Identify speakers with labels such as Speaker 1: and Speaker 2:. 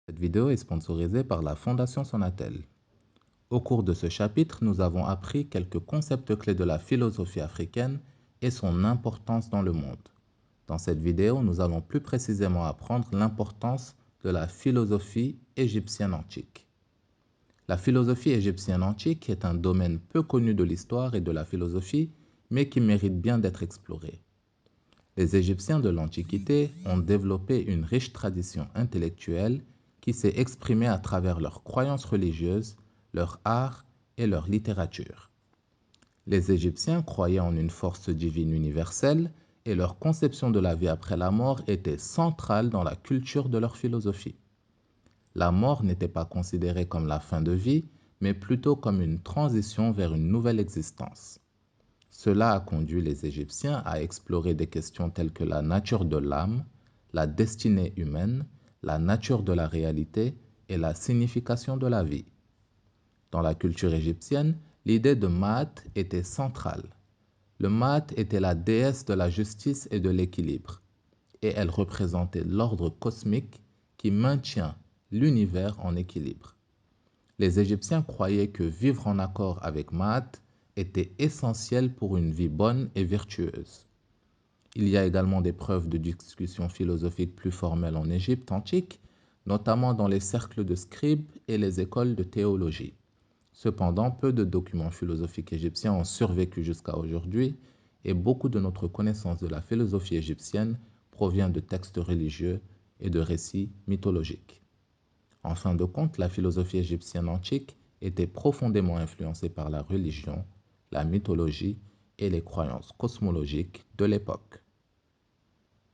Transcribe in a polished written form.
Speaker 1: Cette vidéo est sponsorisée par la Fondation Sonatel. Au cours de ce chapitre, nous avons appris quelques concepts clés de la philosophie africaine et son importance dans le monde. Dans cette vidéo, nous allons plus précisément apprendre l'importance de la philosophie égyptienne antique. La philosophie égyptienne antique est un domaine peu connu de l'histoire et de la philosophie, mais qui mérite bien d'être exploré. Les Égyptiens de l'Antiquité ont développé une riche tradition intellectuelle qui s'est exprimée à travers leurs croyances religieuses, leur art et leur littérature. Les Égyptiens croyaient en une force divine universelle et leur conception de la vie après la mort était centrale dans la culture de leur philosophie. La mort n'était pas considérée comme la fin de vie, mais plutôt comme une transition vers une nouvelle existence. Cela a conduit les Égyptiens à explorer des questions telles que la nature de l'âme, la destinée humaine, la nature de la réalité et la signification de la vie. Dans la culture égyptienne, l'idée de Maat était centrale. Le Maat était la déesse de la justice et de l'équilibre, et elle représentait l'ordre cosmique qui maintient l'univers en équilibre. Les Égyptiens croyaient que vivre en accord avec Maat était essentiel pour une vie bonne et vertueuse. Il y a également des preuves de discussions philosophiques plus formelles en Égypte antique, notamment dans les cercles de scribes et les écoles de théologie. Cependant, peu de documents philosophiques égyptiens ont survécu jusqu'à aujourd'hui et beaucoup de notre connaissance de la philosophie égyptienne provient de textes religieux et de récits mythologiques. En fin de compte, la philosophie égyptienne antique était profondément influencée par la religion, la mythologie et les croyances cosmologiques de l'époque.